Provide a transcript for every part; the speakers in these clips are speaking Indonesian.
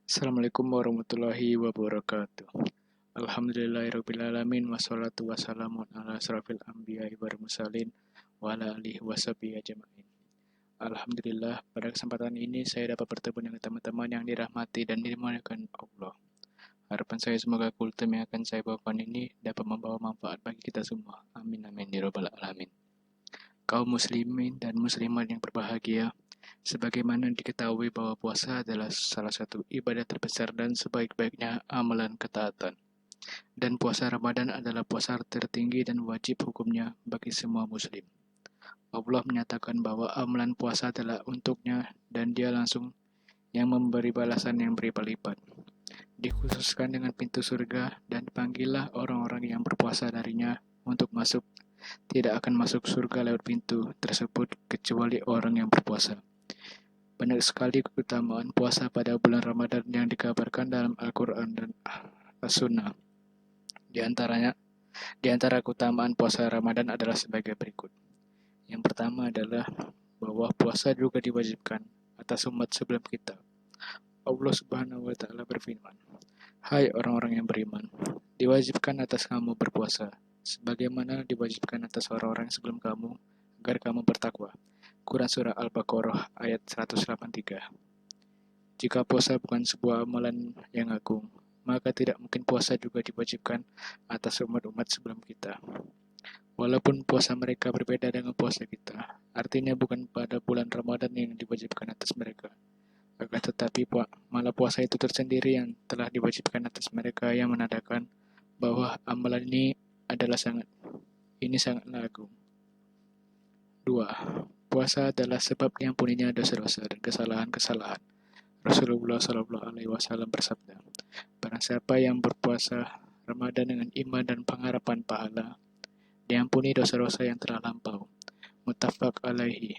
Assalamualaikum warahmatullahi wabarakatuh. Alhamdulillahirrabbilalamin. Wassalatu wassalamu ala asrafil anbiya'i wal mursalin wa ala alihi washabihi ajma'in. Alhamdulillah, pada kesempatan ini saya dapat bertemu dengan teman-teman yang dirahmati dan dimuliakan Allah. Harapan saya semoga kultum yang akan saya bawakan ini dapat membawa manfaat bagi kita semua. Amin amin ya rabbal alamin. Kaum muslimin dan muslimat yang berbahagia, sebagaimana diketahui bahwa puasa adalah salah satu ibadah terbesar dan sebaik-baiknya amalan ketaatan. Dan puasa Ramadan adalah puasa tertinggi dan wajib hukumnya bagi semua muslim. Allah menyatakan bahwa amalan puasa adalah untuknya dan dia langsung yang memberi balasan yang berlipat-lipat. Dikhususkan dengan pintu surga dan dipanggillah orang-orang yang berpuasa darinya untuk masuk. Tidak akan masuk surga lewat pintu tersebut kecuali orang yang berpuasa. Banyak sekali keutamaan puasa pada bulan Ramadan yang dikabarkan dalam Al-Quran dan As-Sunnah. Di antara keutamaan puasa Ramadan adalah sebagai berikut. Yang pertama adalah bahwa puasa juga diwajibkan atas umat sebelum kita. Allah Subhanahu wa taala berfirman, "Hai orang-orang yang beriman, diwajibkan atas kamu berpuasa sebagaimana diwajibkan atas orang-orang sebelum kamu agar kamu bertakwa." Quran Surah Al-Baqarah ayat 183. Jika puasa bukan sebuah amalan yang agung, maka tidak mungkin puasa juga diwajibkan atas umat-umat sebelum kita. Walaupun puasa mereka berbeda dengan puasa kita, artinya bukan pada bulan Ramadan yang diwajibkan atas mereka. Akan tetapi malah puasa itu tersendiri yang telah diwajibkan atas mereka, yang menandakan bahwa amalan ini sangatlah agung. 2. Puasa adalah sebab diampuninya dosa-dosa dan kesalahan-kesalahan. Rasulullah SAW bersabda, "Barang siapa yang berpuasa Ramadan dengan iman dan pengharapan pahala, diampuni dosa-dosa yang telah lampau." Muttafaq alaihi.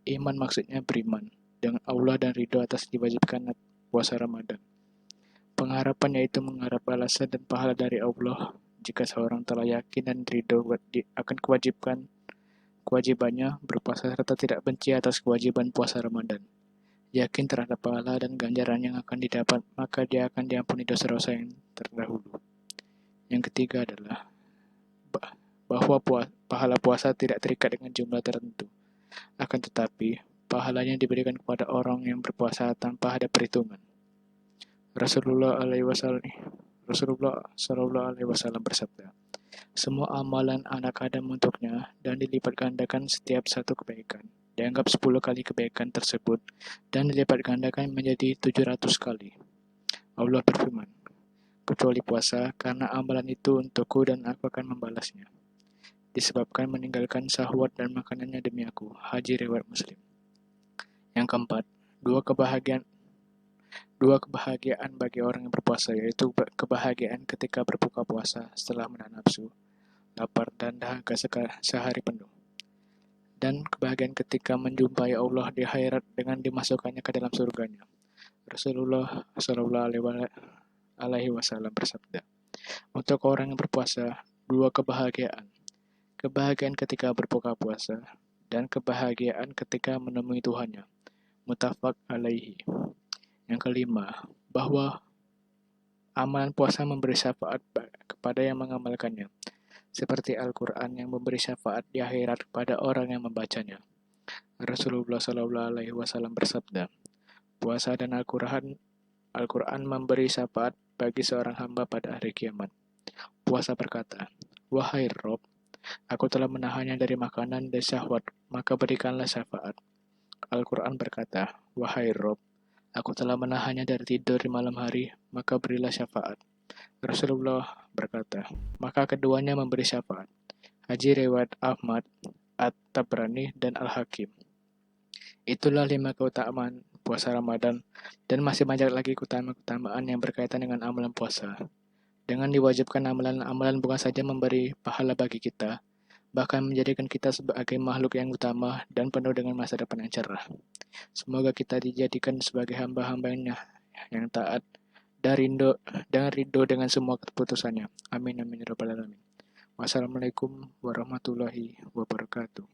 Iman maksudnya beriman dengan Allah dan ridho atas diwajibkan puasa Ramadan. Pengharapan yaitu mengharap balasan dan pahala dari Allah jika seorang telah yakin dan ridho akan kewajibannya berpuasa serta tidak benci atas kewajiban puasa Ramadan. Yakin terhadap pahala dan ganjaran yang akan didapat, maka dia akan diampuni dosa-dosa yang terdahulu. Yang ketiga adalah bahwa pahala puasa tidak terikat dengan jumlah tertentu. Akan tetapi, pahalanya diberikan kepada orang yang berpuasa tanpa ada perhitungan. Rasulullah SAW bersabda, "Semua amalan anak Adam untuknya dan dilipat gandakan setiap satu kebaikan. Dianggap 10 kali kebaikan tersebut dan dilipat gandakan menjadi 700 kali." Allah berfirman, "Kecuali puasa, karena amalan itu untukku dan aku akan membalasnya. Disebabkan meninggalkan syahwat dan makanannya demi aku." Hadis riwayat Muslim. Yang keempat, dua kebahagiaan bagi orang yang berpuasa, yaitu kebahagiaan ketika berbuka puasa setelah menahan nafsu, lapar, dan dahaga sehari penuh. Dan kebahagiaan ketika menjumpai Allah di akhirat dengan dimasukkannya ke dalam surganya. Rasulullah SAW bersabda, "Untuk orang yang berpuasa, dua kebahagiaan. Kebahagiaan ketika berbuka puasa dan kebahagiaan ketika menemui Tuhannya." Muttafaq alaihi. Yang kelima, bahwa amalan puasa memberi syafaat kepada yang mengamalkannya, seperti Al-Quran yang memberi syafaat di akhirat kepada orang yang membacanya. Rasulullah SAW bersabda, "Puasa dan Al-Quran memberi syafaat bagi seorang hamba pada hari kiamat." Puasa berkata, "Wahai Rob, aku telah menahannya dari makanan dan syahwat, maka berikanlah syafaat." Al-Quran berkata, "Wahai Rob, aku telah menahannya dari tidur di malam hari, maka berilah syafaat." Rasulullah berkata, "Maka keduanya memberi syafaat." Hadis riwayat Ahmad, At-Tabrani, dan Al-Hakim. Itulah 5 keutamaan puasa Ramadan, dan masih banyak lagi keutamaan yang berkaitan dengan amalan puasa. Dengan diwajibkan amalan-amalan bukan saja memberi pahala bagi kita, bahkan menjadikan kita sebagai makhluk yang utama dan penuh dengan masa depan yang cerah. Semoga kita dijadikan sebagai hamba-hambanya yang taat dan ridho dengan semua keputusannya. Amin amin ya rabbal alamin. Wassalamualaikum warahmatullahi wabarakatuh.